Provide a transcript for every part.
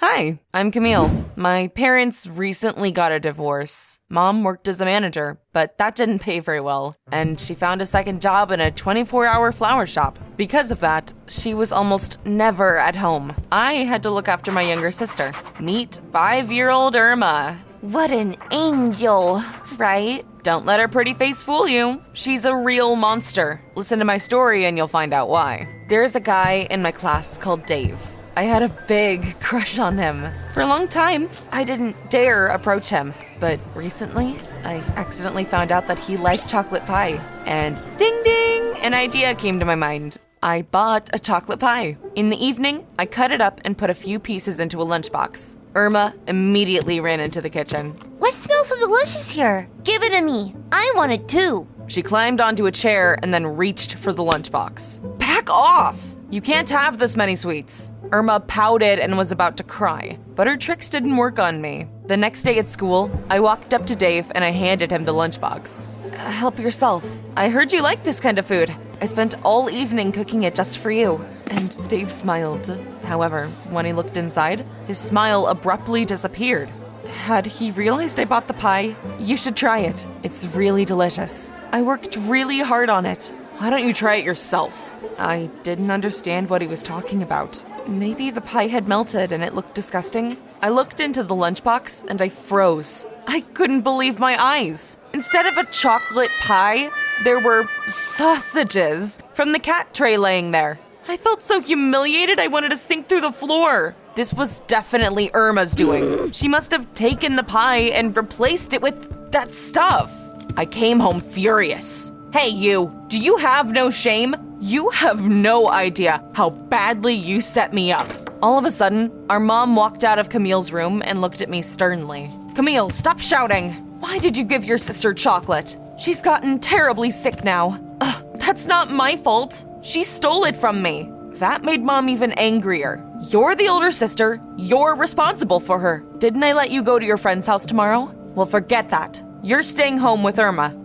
Hi, I'm Camille. My parents recently got a divorce. Mom worked as a manager, but that didn't pay very well, and she found a second job in a 24-hour flower shop. Because of that, she was almost never at home. I had to look after my younger sister. Meet 5-year-old Irma. What an angel, right? Don't let her pretty face fool you. She's a real monster. Listen to my story and you'll find out why. There's a guy in my class called Dave. I had a big crush on him. For a long time, I didn't dare approach him. But recently, I accidentally found out that he liked chocolate pie. And ding ding, an idea came to my mind. I bought a chocolate pie. In the evening, I cut it up and put a few pieces into a lunchbox. Irma immediately ran into the kitchen. What smells so delicious here? Give it to me. I want it too. She climbed onto a chair and then reached for the lunchbox. Back off! You can't have this many sweets. Irma pouted and was about to cry, but her tricks didn't work on me. The next day at school, I walked up to Dave and I handed him the lunchbox. Help yourself. I heard you like this kind of food. I spent all evening cooking it just for you. And Dave smiled. However, when he looked inside, his smile abruptly disappeared. Had he realized I bought the pie? You should try it. It's really delicious. I worked really hard on it. Why don't you try it yourself? I didn't understand what he was talking about. Maybe the pie had melted and it looked disgusting. I looked into the lunchbox and I froze. I couldn't believe my eyes. Instead of a chocolate pie, there were sausages from the cat tray laying there. I felt so humiliated I wanted to sink through the floor. This was definitely Irma's doing. She must have taken the pie and replaced it with that stuff. I came home furious. Hey you, do you have no shame? You have no idea how badly you set me up. All of a sudden, our mom walked out of Camille's room and looked at me sternly. Camille, stop shouting. Why did you give your sister chocolate? She's gotten terribly sick now. That's not my fault. She stole it from me. That made Mom even angrier. You're the older sister. You're responsible for her. Didn't I let you go to your friend's house tomorrow? Well, forget that. You're staying home with Irma.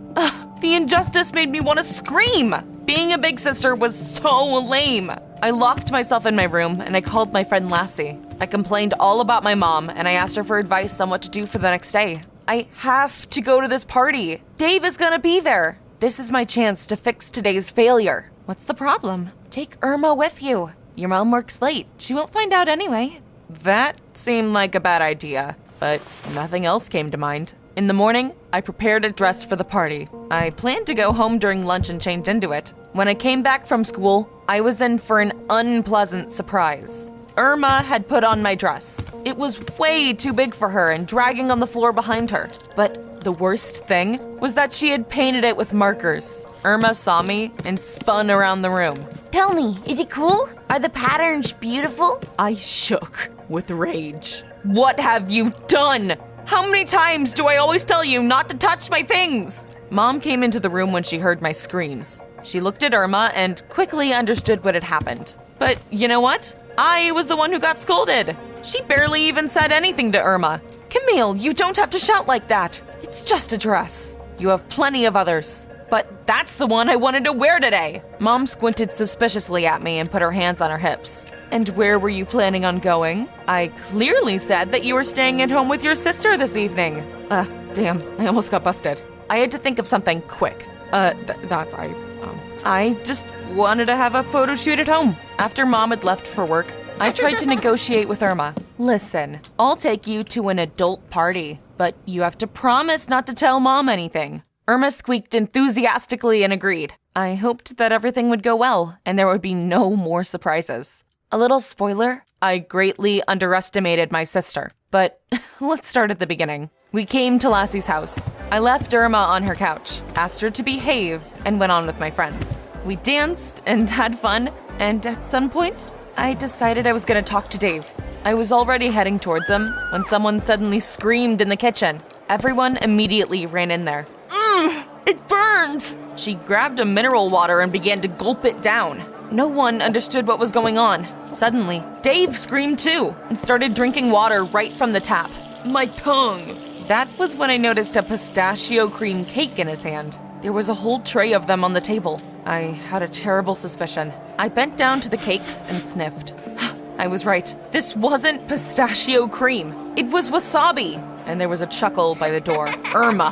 The injustice made me want to scream. Being a big sister was so lame. I locked myself in my room and I called my friend Lassie. I complained all about my mom and I asked her for advice on what to do for the next day. I have to go to this party. Dave is gonna be there. This is my chance to fix today's failure. What's the problem? Take Irma with you. Your mom works late. She won't find out anyway. That seemed like a bad idea, but nothing else came to mind. In the morning, I prepared a dress for the party. I planned to go home during lunch and change into it. When I came back from school, I was in for an unpleasant surprise. Irma had put on my dress. It was way too big for her and dragging on the floor behind her. But the worst thing was that she had painted it with markers. Irma saw me and spun around the room. Tell me, is it cool? Are the patterns beautiful? I shook with rage. What have you done? How many times do I always tell you not to touch my things? Mom came into the room when she heard my screams. She looked at Irma and quickly understood what had happened. But you know what? I was the one who got scolded. She barely even said anything to Irma. Camille, you don't have to shout like that. It's just a dress. You have plenty of others. But that's the one I wanted to wear today. Mom squinted suspiciously at me and put her hands on her hips. And where were you planning on going? I clearly said that you were staying at home with your sister this evening. Damn, I almost got busted. I had to think of something quick. I just wanted to have a photo shoot at home. After Mom had left for work, I tried to negotiate with Irma. Listen, I'll take you to an adult party, but you have to promise not to tell Mom anything. Irma squeaked enthusiastically and agreed. I hoped that everything would go well and there would be no more surprises. A little spoiler, I greatly underestimated my sister. But let's start at the beginning. We came to Lassie's house. I left Irma on her couch, asked her to behave, and went on with my friends. We danced and had fun, and at some point, I decided I was gonna talk to Dave. I was already heading towards him when someone suddenly screamed in the kitchen. Everyone immediately ran in there. It burned! She grabbed a mineral water and began to gulp it down. No one understood what was going on. Suddenly, Dave screamed too and started drinking water right from the tap. My tongue! That was when I noticed a pistachio cream cake in his hand. There was a whole tray of them on the table. I had a terrible suspicion. I bent down to the cakes and sniffed. I was right. This wasn't pistachio cream. It was wasabi. And there was a chuckle by the door. Irma.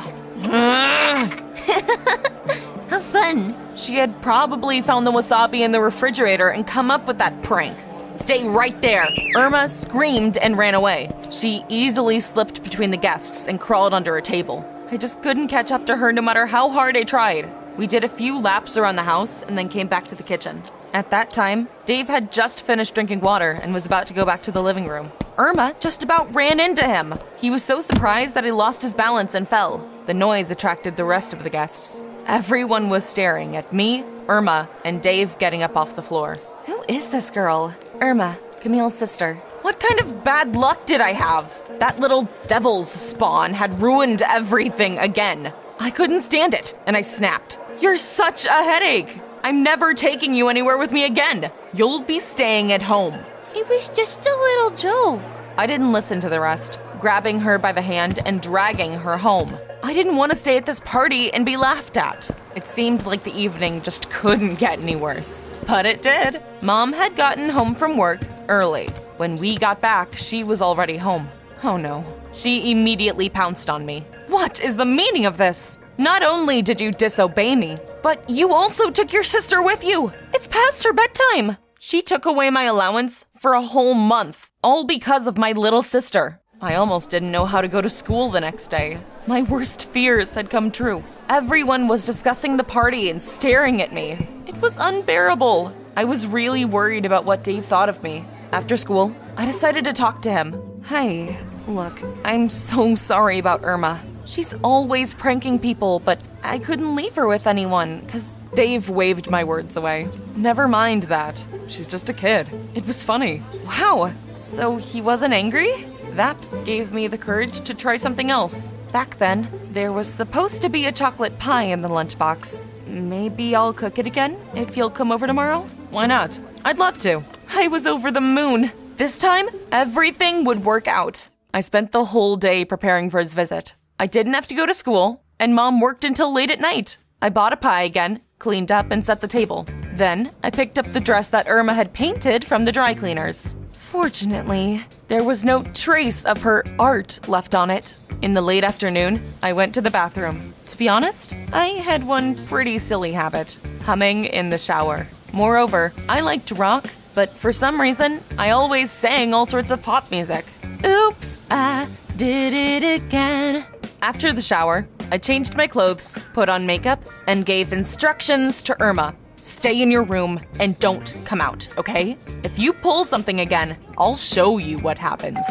How fun. She had probably found the wasabi in the refrigerator and come up with that prank. Stay right there. Irma screamed and ran away. She easily slipped between the guests and crawled under a table. I just couldn't catch up to her no matter how hard I tried. We did a few laps around the house and then came back to the kitchen. At that time, Dave had just finished drinking water and was about to go back to the living room. Irma just about ran into him. He was so surprised that he lost his balance and fell. The noise attracted the rest of the guests. Everyone was staring at me, Irma, and Dave getting up off the floor. Who is this girl? Irma, Camille's sister. What kind of bad luck did I have? That little devil's spawn had ruined everything again. I couldn't stand it, and I snapped. You're such a headache. I'm never taking you anywhere with me again. You'll be staying at home. It was just a little joke. I didn't listen to the rest, grabbing her by the hand and dragging her home. I didn't want to stay at this party and be laughed at. It seemed like the evening just couldn't get any worse. But it did. Mom had gotten home from work early. When we got back, she was already home. Oh no. She immediately pounced on me. What is the meaning of this? Not only did you disobey me, but you also took your sister with you. It's past her bedtime. She took away my allowance for a whole month, all because of my little sister. I almost didn't know how to go to school the next day. My worst fears had come true. Everyone was discussing the party and staring at me. It was unbearable. I was really worried about what Dave thought of me. After school, I decided to talk to him. Hey, look, I'm so sorry about Irma. She's always pranking people, but I couldn't leave her with anyone, because Dave waved my words away. Never mind that. She's just a kid. It was funny. Wow, so he wasn't angry? That gave me the courage to try something else. Back then, there was supposed to be a chocolate pie in the lunchbox. Maybe I'll cook it again if you'll come over tomorrow? Why not? I'd love to. I was over the moon. This time, everything would work out. I spent the whole day preparing for his visit. I didn't have to go to school, and Mom worked until late at night. I bought a pie again, cleaned up, and set the table. Then, I picked up the dress that Irma had painted from the dry cleaners. Fortunately, there was no trace of her art left on it. In the late afternoon, I went to the bathroom. To be honest, I had one pretty silly habit, humming in the shower. Moreover, I liked rock, but for some reason, I always sang all sorts of pop music. Oops, I did it again. After the shower, I changed my clothes, put on makeup, and gave instructions to Irma. Stay in your room and don't come out, okay? If you pull something again, I'll show you what happens.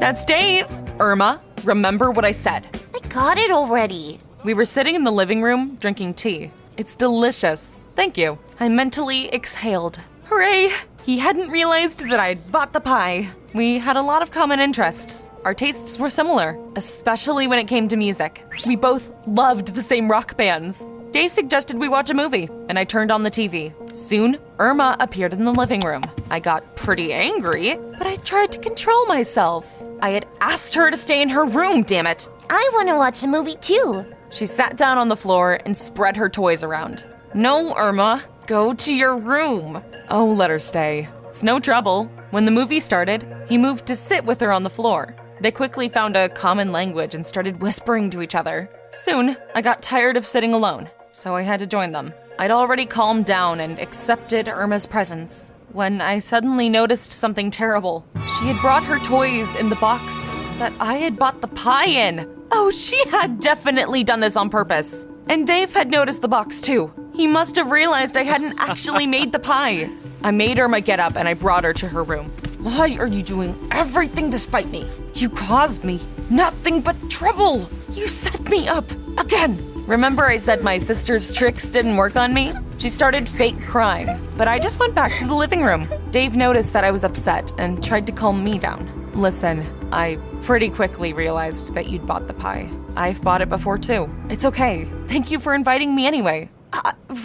That's Dave. Irma, remember what I said. I got it already. We were sitting in the living room drinking tea. It's delicious. Thank you. I mentally exhaled. Hooray! He hadn't realized that I'd bought the pie. We had a lot of common interests. Our tastes were similar, especially when it came to music. We both loved the same rock bands. Dave suggested we watch a movie, and I turned on the TV. Soon, Irma appeared in the living room. I got pretty angry, but I tried to control myself. I had asked her to stay in her room, damn it. I want to watch a movie too. She sat down on the floor and spread her toys around. No, Irma, go to your room. Oh, let her stay. It's no trouble. When the movie started, he moved to sit with her on the floor. They quickly found a common language and started whispering to each other. Soon, I got tired of sitting alone, so I had to join them. I'd already calmed down and accepted Irma's presence when I suddenly noticed something terrible. She had brought her toys in the box that I had bought the pie in. Oh, she had definitely done this on purpose. And Dave had noticed the box too. He must have realized I hadn't actually made the pie. I made Irma get up and I brought her to her room. Why are you doing everything to spite me? You caused me nothing but trouble. You set me up again. Remember I said my sister's tricks didn't work on me? She started fake crying, but I just went back to the living room. Dave noticed that I was upset and tried to calm me down. Listen, I pretty quickly realized that you'd bought the pie. I've bought it before too. It's okay. Thank you for inviting me anyway.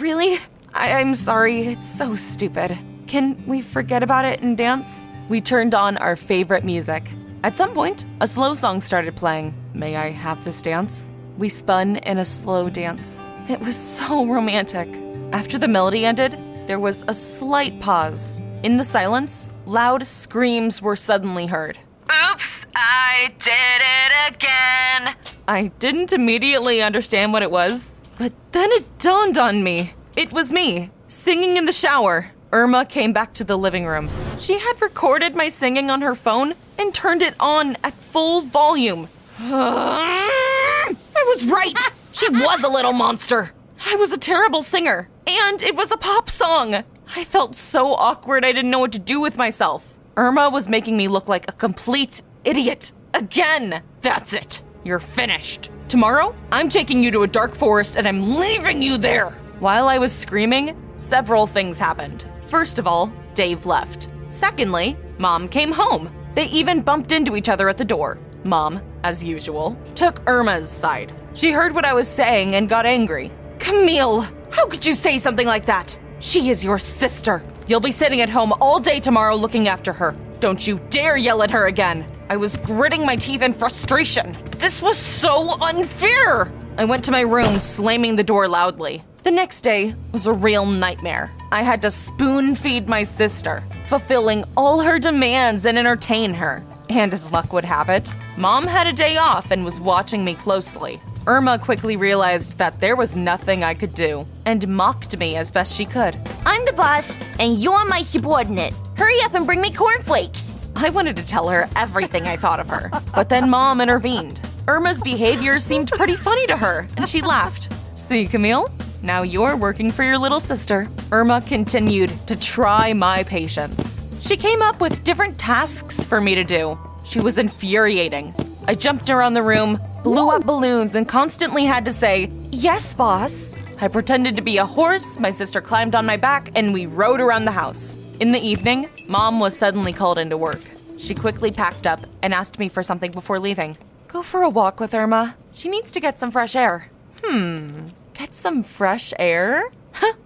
Really? I'm sorry. It's so stupid. Can we forget about it and dance? We turned on our favorite music. At some point, a slow song started playing. May I have this dance? We spun in a slow dance. It was so romantic. After the melody ended, there was a slight pause. In the silence, loud screams were suddenly heard. Oops, I did it again. I didn't immediately understand what it was, but then it dawned on me. It was me, singing in the shower. Irma came back to the living room. She had recorded my singing on her phone and turned it on at full volume. I was right. She was a little monster. I was a terrible singer, and it was a pop song. I felt so awkward I didn't know what to do with myself. Irma was making me look like a complete idiot. Again. That's it. You're finished. Tomorrow, I'm taking you to a dark forest and I'm leaving you there. While I was screaming, several things happened. First of all, Dave left. Secondly, Mom came home. They even bumped into each other at the door. Mom, as usual, took Irma's side. She heard what I was saying and got angry. Camille, how could you say something like that? She is your sister. You'll be sitting at home all day tomorrow looking after her. Don't you dare yell at her again. I was gritting my teeth in frustration. This was so unfair. I went to my room, slamming the door loudly. The next day was a real nightmare. I had to spoon feed my sister, fulfilling all her demands and entertain her. And as luck would have it, Mom had a day off and was watching me closely. Irma quickly realized that there was nothing I could do and mocked me as best she could. I'm the boss, and you're my subordinate. Hurry up and bring me cornflakes. I wanted to tell her everything I thought of her, but then Mom intervened. Irma's behavior seemed pretty funny to her, and she laughed. See, Camille? Now you're working for your little sister. Irma continued to try my patience. She came up with different tasks for me to do. She was infuriating. I jumped around the room, blew up balloons, and constantly had to say, "Yes, boss." I pretended to be a horse, my sister climbed on my back, and we rode around the house. In the evening, Mom was suddenly called into work. She quickly packed up and asked me for something before leaving. Go for a walk with Irma. She needs to get some fresh air. Get some fresh air?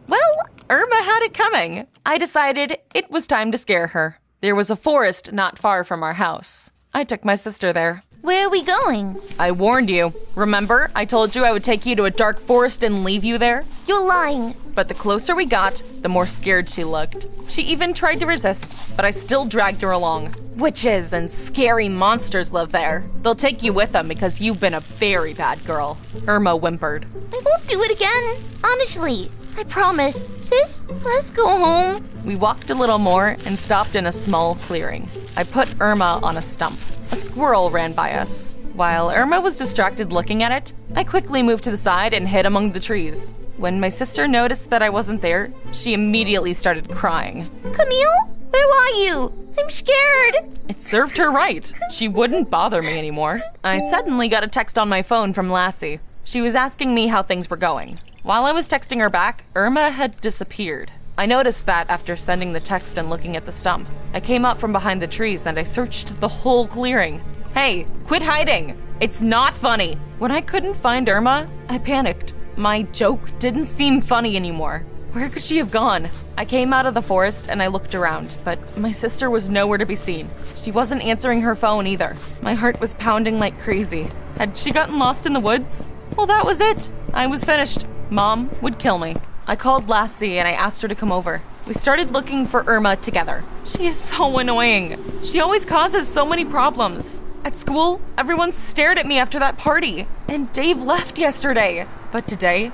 Well, Irma had it coming. I decided it was time to scare her. There was a forest not far from our house. I took my sister there. Where are we going? I warned you. Remember, I told you I would take you to a dark forest and leave you there? You're lying. But the closer we got, the more scared she looked. She even tried to resist, but I still dragged her along. Witches and scary monsters live there. They'll take you with them because you've been a very bad girl. Irma whimpered. I won't do it again. Honestly, I promise. Sis, let's go home. We walked a little more and stopped in a small clearing. I put Irma on a stump. A squirrel ran by us. While Irma was distracted looking at it, I quickly moved to the side and hid among the trees. When my sister noticed that I wasn't there, she immediately started crying. Camille, where are you? I'm scared. It served her right. She wouldn't bother me anymore. I suddenly got a text on my phone from Lassie. She was asking me how things were going. While I was texting her back, Irma had disappeared. I noticed that after sending the text and looking at the stump. I came up from behind the trees and I searched the whole clearing. Hey, quit hiding! It's not funny! When I couldn't find Irma, I panicked. My joke didn't seem funny anymore. Where could she have gone? I came out of the forest and I looked around, but my sister was nowhere to be seen. She wasn't answering her phone either. My heart was pounding like crazy. Had she gotten lost in the woods? Well, that was it. I was finished. Mom would kill me. I called Lassie and I asked her to come over. We started looking for Irma together. She is so annoying. She always causes so many problems. At school, everyone stared at me after that party. And Dave left yesterday. But today,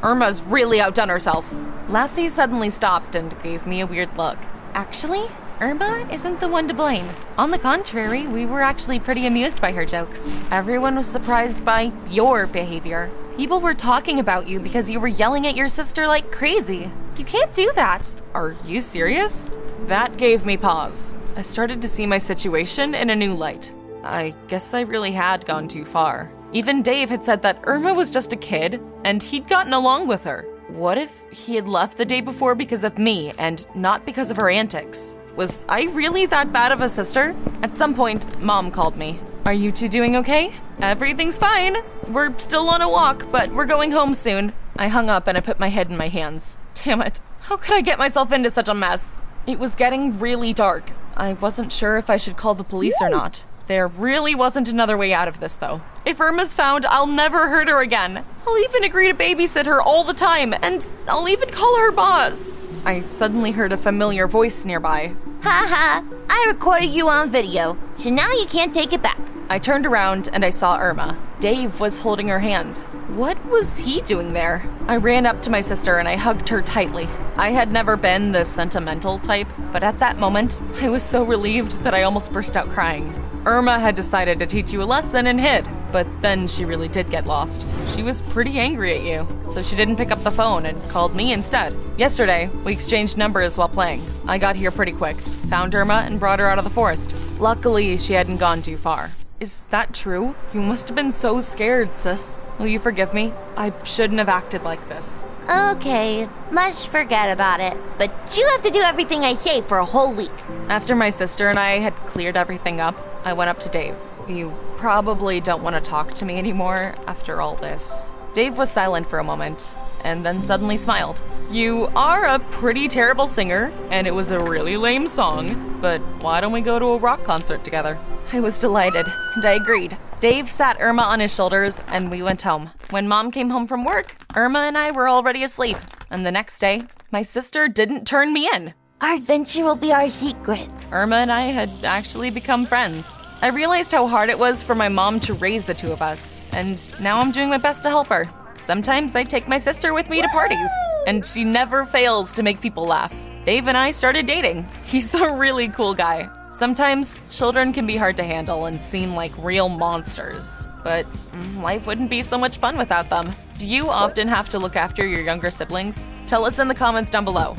Irma's really outdone herself. Lassie suddenly stopped and gave me a weird look. Actually, Irma isn't the one to blame. On the contrary, we were actually pretty amused by her jokes. Everyone was surprised by your behavior. People were talking about you because you were yelling at your sister like crazy. You can't do that. Are you serious? That gave me pause. I started to see my situation in a new light. I guess I really had gone too far. Even Dave had said that Irma was just a kid, and he'd gotten along with her. What if he had left the day before because of me, and not because of her antics? Was I really that bad of a sister? At some point, Mom called me. Are you two doing okay? Everything's fine. We're still on a walk, but we're going home soon. I hung up and I put my head in my hands. Damn it. How could I get myself into such a mess? It was getting really dark. I wasn't sure if I should call the police or not. There really wasn't another way out of this, though. If Irma's found, I'll never hurt her again. I'll even agree to babysit her all the time, and I'll even call her boss. I suddenly heard a familiar voice nearby. Haha, I recorded you on video, so now you can't take it back. I turned around and I saw Irma. Dave was holding her hand. What was he doing there? I ran up to my sister and I hugged her tightly. I had never been the sentimental type, but at that moment, I was so relieved that I almost burst out crying. Irma had decided to teach you a lesson and hid, but then she really did get lost. She was pretty angry at you, so she didn't pick up the phone and called me instead. Yesterday, we exchanged numbers while playing. I got here pretty quick, found Irma, and brought her out of the forest. Luckily, she hadn't gone too far. Is that true? You must have been so scared, sis. Will you forgive me? I shouldn't have acted like this. Okay, let's forget about it. But you have to do everything I say for a whole week. After my sister and I had cleared everything up, I went up to Dave. You probably don't want to talk to me anymore after all this. Dave was silent for a moment, and then suddenly smiled. You are a pretty terrible singer, and it was a really lame song, but why don't we go to a rock concert together? I was delighted, and I agreed. Dave sat Irma on his shoulders, and we went home. When Mom came home from work, Irma and I were already asleep. And the next day, my sister didn't turn me in. Our adventure will be our secret. Irma and I had actually become friends. I realized how hard it was for my mom to raise the two of us, and now I'm doing my best to help her. Sometimes I take my sister with me to parties, and she never fails to make people laugh. Dave and I started dating. He's a really cool guy. Sometimes children can be hard to handle and seem like real monsters, but life wouldn't be so much fun without them. Do you often have to look after your younger siblings? Tell us in the comments down below.